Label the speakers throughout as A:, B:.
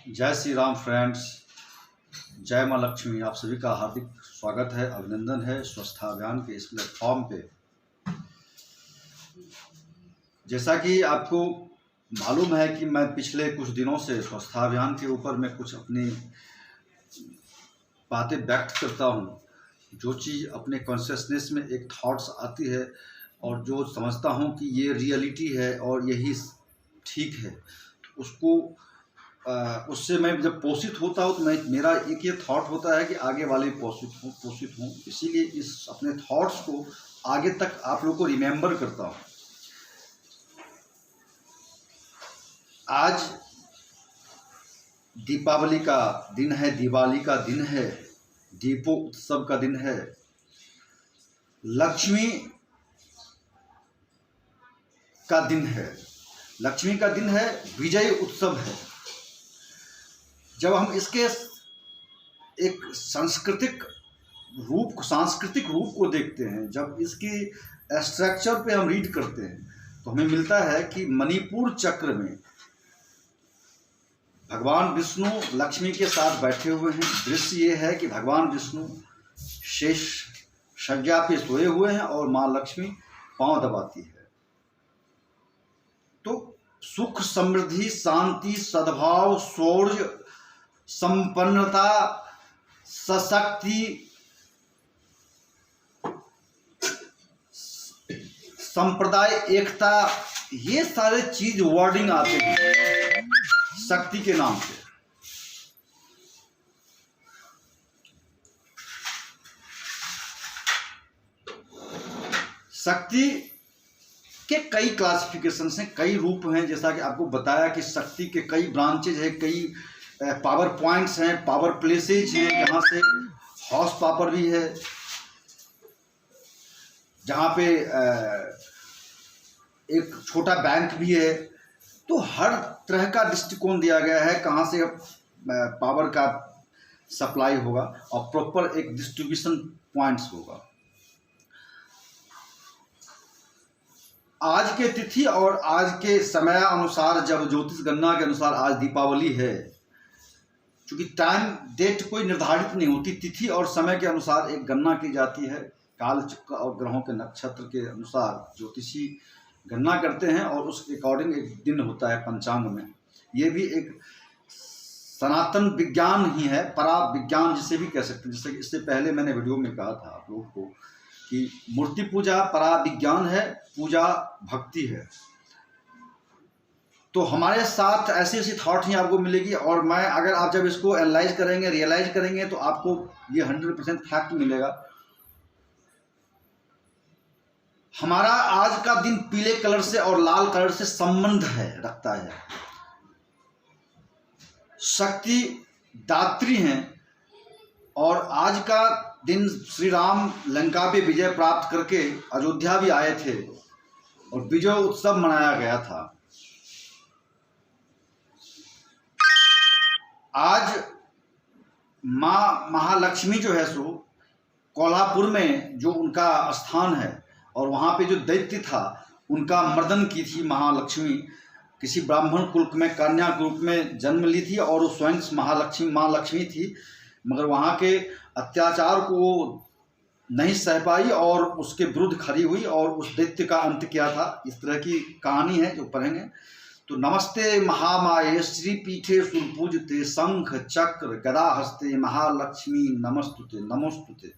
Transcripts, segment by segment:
A: जय श्री राम फ्रेंड्स, जय माँ लक्ष्मी। आप सभी का हार्दिक स्वागत है, अभिनंदन है स्वस्थता अभियान के इस प्लेटफॉर्म पे। जैसा कि आपको मालूम है कि मैं पिछले कुछ दिनों से स्वस्थता अभियान के ऊपर मैं कुछ अपनी बातें व्यक्त करता हूँ। जो चीज़ अपने कॉन्शियसनेस में एक थॉट्स आती है और जो समझता हूँ कि ये रियलिटी है और यही ठीक है, उसको उससे मैं जब पोषित होता हूँ तो मेरा एक ये थॉट होता है कि आगे वाले पोषित हूँ। इसीलिए इस अपने थॉट्स को आगे तक आप लोगों को रिमेंबर करता हूँ। आज दीपावली का दिन है, दिवाली का दिन है, दीपों उत्सव का दिन है, लक्ष्मी का दिन है, लक्ष्मी का दिन है, विजय उत्सव है। जब हम इसके एक सांस्कृतिक रूप को देखते हैं, जब इसकी स्ट्रक्चर पे हम रीड करते हैं तो हमें मिलता है कि मणिपुर चक्र में भगवान विष्णु लक्ष्मी के साथ बैठे हुए हैं। दृश्य ये है कि भगवान विष्णु शेष शय्या पे सोए हुए हैं और माँ लक्ष्मी पांव दबाती है। तो सुख, समृद्धि, शांति, सद्भाव, शौर्य, संपन्नता, सशक्ति, संप्रदाय, एकता, ये सारे चीज वर्डिंग आते हैं शक्ति के नाम से। शक्ति के कई क्लासिफिकेशंस हैं, कई रूप हैं। जैसा कि आपको बताया कि शक्ति के कई ब्रांचेज हैं, कई पावर पॉइंट्स हैं, पावर प्लेसेज हैं, जहाँ से हाउस पावर भी है, जहाँ पे एक छोटा बैंक भी है। तो हर तरह का दृष्टिकोण दिया गया है कहाँ से पावर का सप्लाई होगा और प्रॉपर एक डिस्ट्रीब्यूशन पॉइंट्स होगा। आज के तिथि और आज के समय अनुसार, जब ज्योतिष गणना के अनुसार आज दीपावली है, क्योंकि टाइम डेट कोई निर्धारित नहीं होती, तिथि और समय के अनुसार एक गणना की जाती है। काल चक्र और ग्रहों के नक्षत्र के अनुसार ज्योतिषी गणना करते हैं और उस अकॉर्डिंग एक दिन होता है पंचांग में। ये भी एक सनातन विज्ञान ही है, परा विज्ञान जिसे भी कह सकते हैं। जैसे इससे पहले मैंने वीडियो में कहा था आप लोगों को कि मूर्ति पूजा परा विज्ञान है, पूजा भक्ति है। तो हमारे साथ ऐसी ऐसी थॉट ही आपको मिलेगी और मैं अगर आप जब इसको एनालाइज करेंगे, रियलाइज करेंगे तो आपको ये 100% फैक्ट मिलेगा। हमारा आज का दिन पीले कलर से और लाल कलर से संबंध रखता है। शक्ति दात्री हैं और आज का दिन श्री राम लंका पे विजय प्राप्त करके अयोध्या भी आए थे और विजय उत्सव मनाया गया था। आज माँ महालक्ष्मी जो है सो कोल्हापुर में जो उनका स्थान है और वहाँ पे जो दैत्य था उनका मर्दन की थी महालक्ष्मी। किसी ब्राह्मण कुल में कन्या के रूप में जन्म ली थी और वो स्वयं माँ लक्ष्मी थी, मगर वहाँ के अत्याचार को नहीं सह पाई और उसके विरुद्ध खड़ी हुई और उस दैत्य का अंत किया था। इस तरह की कहानी है जो पढ़ेंगे। तो नमस्ते महामाये श्री पीठे सुरपूजते शंख चक्र गदा हस्ते महालक्ष्मी नमस्तुते नमोस्तुते।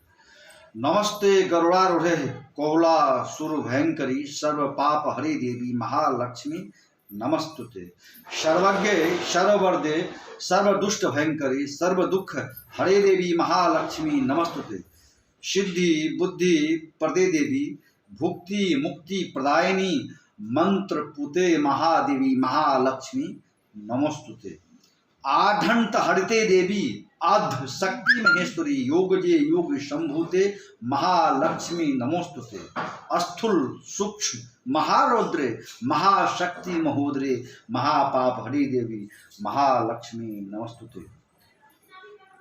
A: नमस्ते गरुड़ारूढ़े कोहला सुर भयंकरी सर्व पाप हरि देवी महालक्ष्मी नमस्तुते। सर्वज्ञे सर्ववर्दे सर्व दुष्ट भयंकरी सर्व दुख हरे देवी महालक्ष्मी नमस्तुते। सिद्धि बुद्धि प्रदे देवी भुक्ति मुक्ति प्रदायिनी मंत्र पुते महादेवी महालक्ष्मी नमस्तुते। आढंत हरिते देवी आध शक्ति महेश्वरी योगजे योग शंभुते महालक्ष्मी नमोस्तुते। स्थूल सूक्ष्म महारौद्रे महाशक्ति महोदरे महापाप हरि देवी महालक्ष्मी नमस्तुते।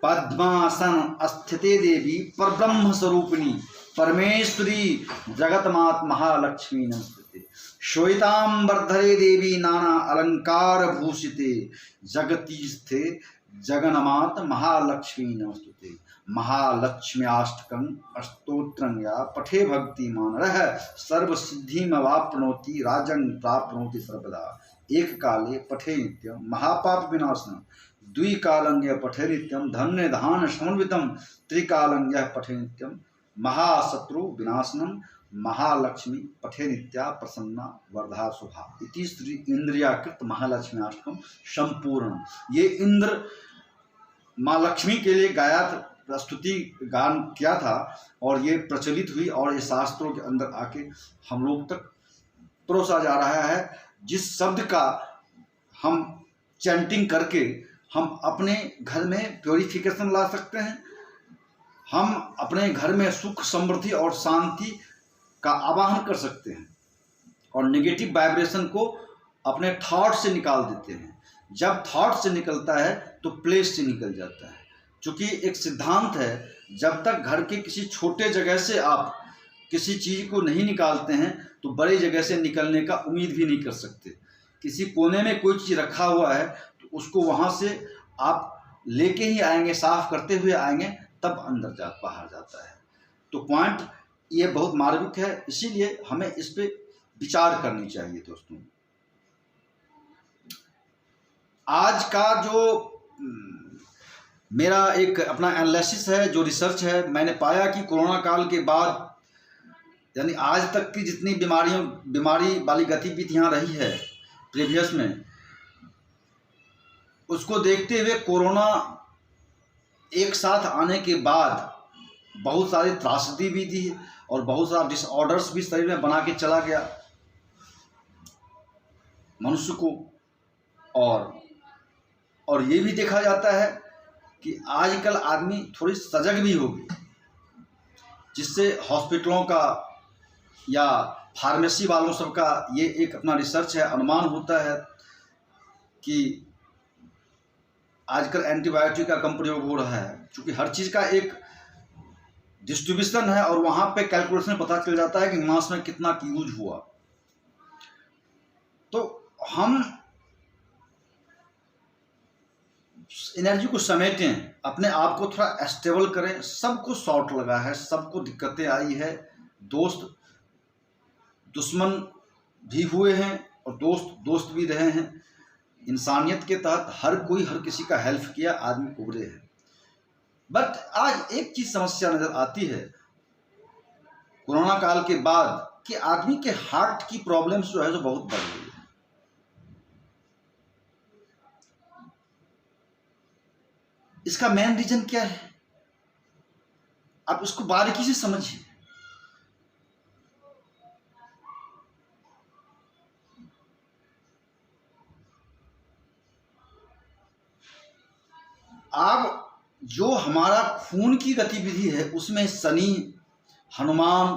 A: पद्मासन स्थिते देवी परब्रह्म स्वरूपिणी परमेश्वरी जगतमात महालक्ष्मी नमस्ते। श्वेतांबरधरे देवी नाना अलंकार भूषिते जगती स्थे जगन्मात महालक्ष्मी नमस्तुते। महालक्ष्म्याष्टकं स्तोत्रं या पठे भक्तिमान रह सर्व सिद्धिमवाप्नोति राजं प्राप्नोति सर्वदा। एक काले पठे नित्यं महापाप विनाशनं द्विकालं यः पठे नित्यं धन्य धान समन्वितं त्रिकालं यः पठे नित्यं महाशत्रु विनाशनं महालक्ष्मी पठे नित्या प्रसन्ना वर्धा शुभा। इति श्री इंद्रियाकृत महालक्ष्मी अष्टकम संपूर्ण। ये इंद्र माँ लक्ष्मी के लिए गाया स्तुति गान किया था और ये प्रचलित हुई और ये शास्त्रों के अंदर आके हम लोग तक परोसा जा रहा है, जिस शब्द का हम चैंटिंग करके हम अपने घर में प्योरिफिकेशन ला सकते हैं, हम अपने घर में सुख समृद्धि और शांति का आवाहन कर सकते हैं और नेगेटिव वाइब्रेशन को अपने थॉट से निकाल देते हैं। जब थॉट से निकलता है तो प्लेस से निकल जाता है, क्योंकि एक सिद्धांत है, जब तक घर के किसी छोटे जगह से आप किसी चीज़ को नहीं निकालते हैं तो बड़ी जगह से निकलने का उम्मीद भी नहीं कर सकते। किसी कोने में कोई चीज़ रखा हुआ है तो उसको वहाँ से आप लेके ही आएंगे, साफ करते हुए आएंगे, तब अंदर बाहर जाता है। तो पॉइंट ये बहुत मार्मिक है, इसीलिए हमें इस पे विचार करनी चाहिए दोस्तों। आज का जो मेरा एक अपना एनालिसिस है, जो रिसर्च है, मैंने पाया कि कोरोना काल के बाद यानी आज तक की जितनी बीमारी वाली गतिविधियाँ रही है प्रीवियस में, उसको देखते हुए कोरोना एक साथ आने के बाद बहुत सारी त्रासदी भी दी और बहुत सारा डिसऑर्डर्स भी शरीर में बना के चला गया मनुष्य को। और ये भी देखा जाता है कि आजकल आदमी थोड़ी सजग भी हो गई, जिससे हॉस्पिटलों का या फार्मेसी वालों सबका ये एक अपना रिसर्च है, अनुमान होता है कि आजकल एंटीबायोटिक का कम प्रयोग हो रहा है, क्योंकि हर चीज़ का एक डिस्ट्रीब्यूशन है और वहाँ पे कैलकुलेशन पता चल जाता है कि मास में कितना यूज हुआ। तो हम एनर्जी को समेटें, अपने आप को थोड़ा स्टेबल करें। सबको शॉर्ट लगा है, सबको दिक्कतें आई है, दोस्त दुश्मन भी हुए हैं और दोस्त भी रहे हैं। इंसानियत के तहत हर कोई हर किसी का हेल्प किया, आदमी उभरे हैं। बट आज एक चीज समस्या नजर आती है कोरोना काल के बाद कि आदमी के हार्ट की प्रॉब्लम्स जो है जो बहुत बढ़ गई है। इसका मेन रीजन क्या है, आप उसको बारीकी से समझिए। आप जो हमारा खून की गतिविधि है उसमें शनि, हनुमान,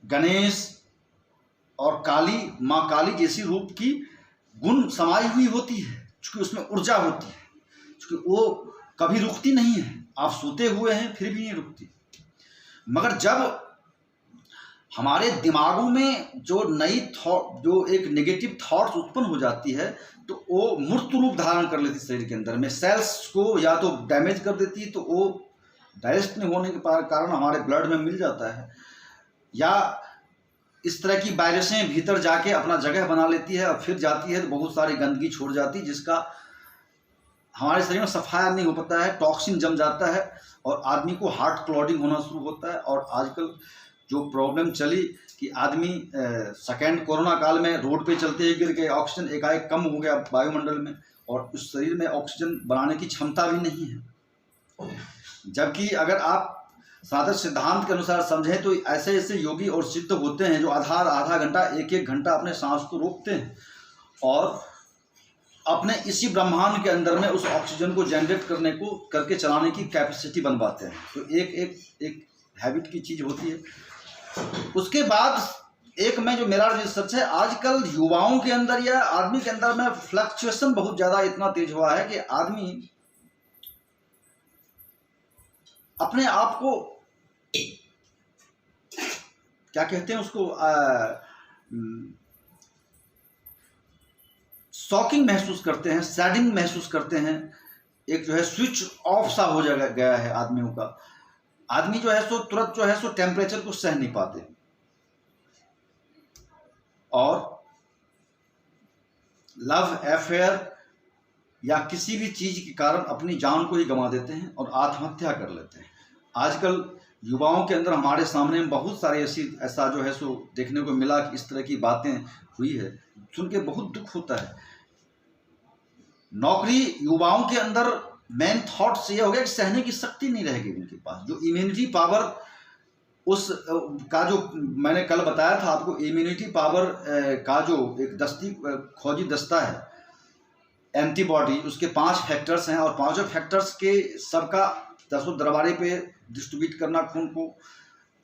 A: गणेश और काली, माँ काली जैसी रूप की गुण समाई हुई होती है, क्योंकि उसमें ऊर्जा होती है, क्योंकि वो कभी रुकती नहीं है। आप सोते हुए हैं फिर भी नहीं रुकती। मगर जब हमारे दिमागों में जो नई थॉट, जो एक नेगेटिव थॉट्स उत्पन्न हो जाती है, तो वो मूर्त रूप धारण कर लेती शरीर के अंदर में, सेल्स को या तो डैमेज कर देती है, तो वो डाइजेस्ट नहीं होने के कारण हमारे ब्लड में मिल जाता है, या इस तरह की वायरसें भीतर जाके अपना जगह बना लेती है और फिर जाती है तो बहुत सारी गंदगी छोड़ जाती है, जिसका हमारे शरीर में सफाया नहीं हो पाता है, टॉक्सिन जम जाता है और आदमी को हार्ट क्लॉटिंग होना शुरू होता है। और आजकल जो प्रॉब्लम चली कि आदमी सेकेंड कोरोना काल में रोड पे चलते ही गिर गए, ऑक्सीजन एकाएक कम हो गया वायुमंडल में और उस शरीर में ऑक्सीजन बनाने की क्षमता भी नहीं है। जबकि अगर आप साधक सिद्धांत के अनुसार समझें तो ऐसे ऐसे योगी और सिद्ध होते हैं जो आधा घंटा, एक घंटा अपने सांस को रोकते हैं और अपने इसी ब्रह्मांड के अंदर में उस ऑक्सीजन को जनरेट करके चलाने की कैपेसिटी बनवाते हैं। तो एक हैबिट की चीज़ होती है। उसके बाद एक में जो मेरा रिसर्च है, आजकल युवाओं के अंदर या आदमी के अंदर में फ्लक्चुएशन बहुत ज़्यादा इतना तेज हुआ है कि आदमी अपने आप को क्या कहते हैं उसको शॉकिंग महसूस करते हैं, सैडिंग महसूस करते हैं। एक जो है स्विच ऑफ सा हो गया है आदमियों का। आदमी जो है सो तुरंत जो है सो टेम्परेचर को सह नहीं पाते और लव अफेयर या किसी भी चीज के कारण अपनी जान को ही गंवा देते हैं और आत्महत्या कर लेते हैं। आजकल युवाओं के अंदर हमारे सामने बहुत सारे ऐसा जो है सो देखने को मिला कि इस तरह की बातें हुई है, सुन के बहुत दुख होता है। नौकरी युवाओं के अंदर मेन थॉट्स ये हो गया कि सहने की शक्ति नहीं रहेगी उनके पास। जो इम्यूनिटी पावर उस का जो मैंने कल बताया था आपको, इम्यूनिटी पावर का जो एक खोजी दस्ता है एंटीबॉडी, उसके 5 फैक्टर्स हैं और 5 फैक्टर्स के सबका 10 दरबारे पे डिस्ट्रीब्यूट करना,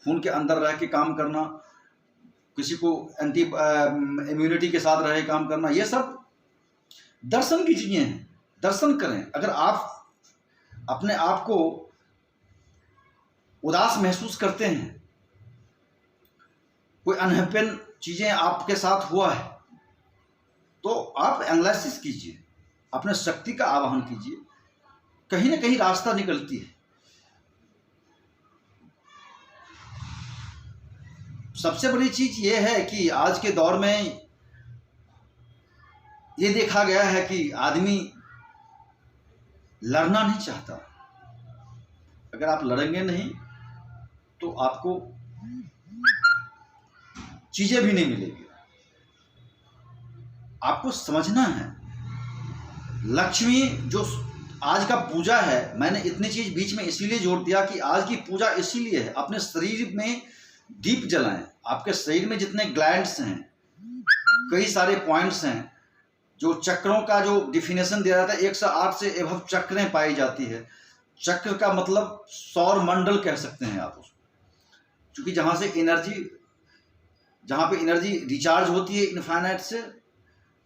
A: खून के अंदर रह के काम करना, किसी को एंटी इम्यूनिटी के साथ रह के काम करना, ये सब दर्शन की चीजें हैं। दर्शन करें। अगर आप अपने आप को उदास महसूस करते हैं, कोई अनहैपन चीजें आपके साथ हुआ है, तो आप एनालिसिस कीजिए, अपने शक्ति का आवाहन कीजिए, कहीं ना कहीं रास्ता निकलती है। सबसे बड़ी चीज ये है कि आज के दौर में ये देखा गया है कि आदमी लड़ना नहीं चाहता। अगर आप लड़ेंगे नहीं तो आपको चीजें भी नहीं मिलेगी। आपको समझना है, लक्ष्मी जो आज का पूजा है, मैंने इतनी चीज बीच में इसीलिए जोड़ दिया कि आज की पूजा इसीलिए है। अपने शरीर में दीप जलाएं। आपके शरीर में जितने ग्लैंड्स हैं, कई सारे पॉइंट्स हैं, जो चक्रों का जो डिफिनेशन दिया जाता है 108 से एभव चक्रें पाई जाती है। चक्र का मतलब सौर मंडल कह सकते हैं आप उसको, क्योंकि जहाँ पे एनर्जी रिचार्ज होती है इनफाइनाइट से,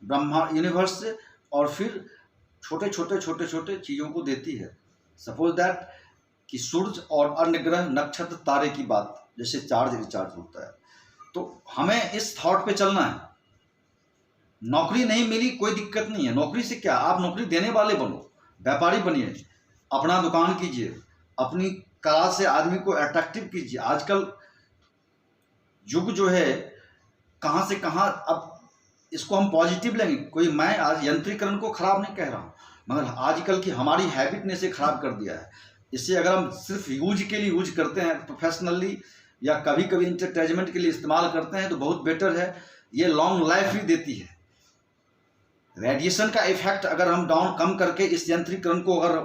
A: ब्रह्मा यूनिवर्स से, और फिर छोटे छोटे चीज़ों को देती है। सपोज दैट कि सूरज और अन्य ग्रह नक्षत्र तारे की बात जैसे चार्ज रिचार्ज होता है। तो हमें इस थॉट पे चलना है। नौकरी नहीं मिली कोई दिक्कत नहीं है, नौकरी से क्या, आप नौकरी देने वाले बनो, व्यापारी बनिए, अपना दुकान कीजिए, अपनी कला से आदमी को अट्रैक्टिव कीजिए। आजकल युग जो है कहाँ से कहाँ, अब इसको हम पॉजिटिव लेंगे। कोई, मैं आज यंत्रीकरण को खराब नहीं कह रहा हूँ, मगर आजकल की हमारी हैबिट ने इसे खराब कर दिया है। इससे अगर हम सिर्फ यूज के लिए यूज करते हैं, प्रोफेशनली या कभी कभी इंटरटेनमेंट के लिए इस्तेमाल करते हैं, तो बहुत बेटर है। ये लॉन्ग लाइफ भी देती है। रेडिएशन का इफेक्ट अगर हम कम करके इस यंत्रीकरण को अगर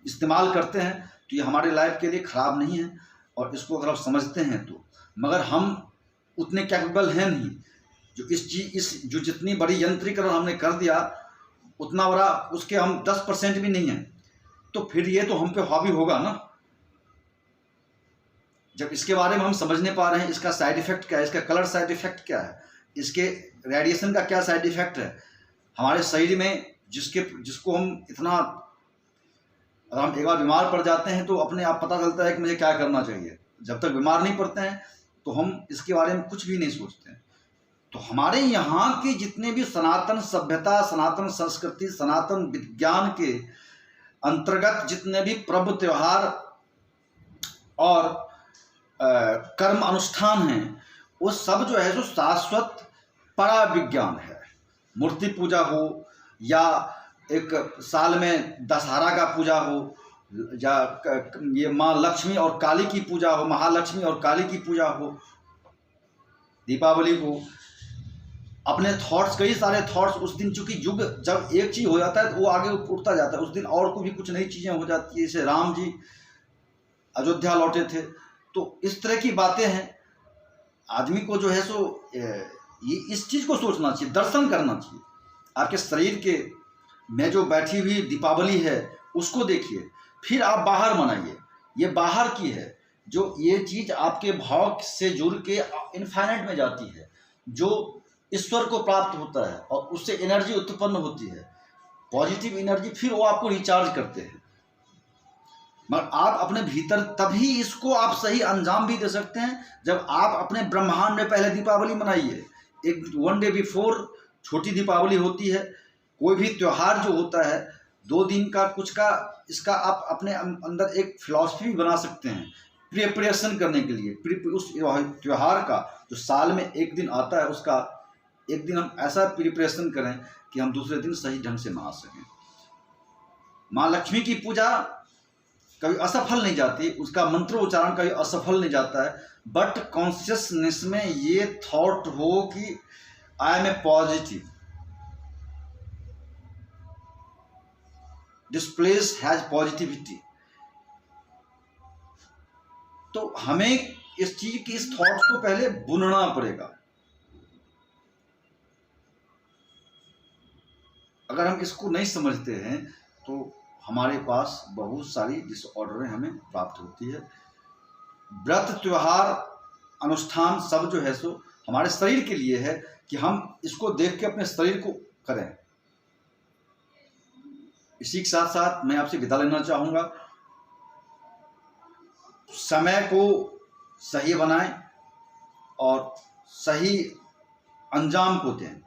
A: इस्तेमाल करते हैं तो ये हमारे लाइफ के लिए ख़राब नहीं है, और इसको अगर आप समझते हैं तो। मगर हम उतने कैपेबल हैं नहीं, जो जो जितनी बड़ी यंत्रीकरण हमने कर दिया, उतना बड़ा उसके हम 10% भी नहीं हैं, तो फिर ये तो हम पे हावी होगा ना। जब इसके बारे में हम समझने पा रहे हैं, इसका साइड इफेक्ट क्या है, इसका कलर साइड इफेक्ट क्या है, इसके रेडिएशन का क्या साइड इफेक्ट है हमारे शरीर में, जिसको हम इतना, अगर हम एक बार बीमार पड़ जाते हैं तो अपने आप पता चलता है कि मुझे क्या करना चाहिए। जब तक बीमार नहीं पड़ते हैं तो हम इसके बारे में कुछ भी नहीं सोचते हैं। तो हमारे यहाँ के जितने भी सनातन सभ्यता, सनातन संस्कृति, सनातन विज्ञान के अंतर्गत जितने भी पर्व त्योहार और कर्म अनुष्ठान हैं, वो सब जो है जो शाश्वत परा विज्ञान है। मूर्ति पूजा हो, या एक साल में दशहरा का पूजा हो, या ये माँ लक्ष्मी और काली की पूजा हो, महालक्ष्मी और काली की पूजा हो, दीपावली को, अपने थॉट्स, कई सारे थॉट्स उस दिन, चूंकि युग जब एक चीज हो जाता है तो वो आगे उठता जाता है। उस दिन और को भी कुछ नई चीजें हो जाती है। जैसे राम जी अयोध्या लौटे थे, तो इस तरह की बातें हैं। आदमी को जो है सो ये इस चीज को सोचना चाहिए, दर्शन करना चाहिए। आपके शरीर के में जो बैठी हुई दीपावली है उसको देखिए, फिर आप बाहर मनाइए। ये बाहर की है, जो ये चीज आपके भाव से जुड़ के इनफाइनाइट में जाती है, जो ईश्वर को प्राप्त होता है, और उससे एनर्जी उत्पन्न होती है, पॉजिटिव एनर्जी, फिर वो आपको रिचार्ज करते हैं। मगर आप अपने भीतर तभी इसको आप सही अंजाम भी दे सकते हैं जब आप अपने ब्रह्मांड में पहले दीपावली मनाइए। एक 1 डे बिफोर छोटी दीपावली होती है। कोई भी त्यौहार जो होता है 2 दिन का कुछ का, इसका आप अपने अंदर एक फिलॉसफी भी बना सकते हैं प्रिपरेशन करने के लिए। उस त्यौहार का जो साल में एक दिन आता है, उसका एक दिन हम ऐसा प्रिपरेशन करें कि हम दूसरे दिन सही ढंग से मना सकें। माँ लक्ष्मी की पूजा कभी असफल नहीं जाती, उसका मंत्रोच्चारण कभी असफल नहीं जाता है, बट कॉन्शियसनेस में ये थॉट हो कि I am a positive, this place has positivity. तो हमें इस चीज की, इस थॉट को पहले बुनना पड़ेगा। अगर हम इसको नहीं समझते हैं तो हमारे पास बहुत सारी डिसऑर्डरें हमें प्राप्त होती है। व्रत, त्योहार, अनुष्ठान सब जो है सो हमारे शरीर के लिए है कि हम इसको देख के अपने शरीर को करें। इसी के साथ साथ मैं आपसे विदा लेना चाहूँगा। समय को सही बनाएं और सही अंजाम को दें।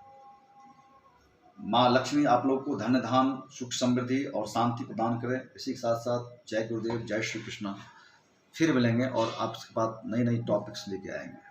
A: माँ लक्ष्मी आप लोग को धन्य धाम, सुख, समृद्धि और शांति प्रदान करें। इसी के साथ साथ जय गुरुदेव, जय श्री कृष्णा। फिर मिलेंगे और आपके पास नई नई टॉपिक्स लेके आएंगे।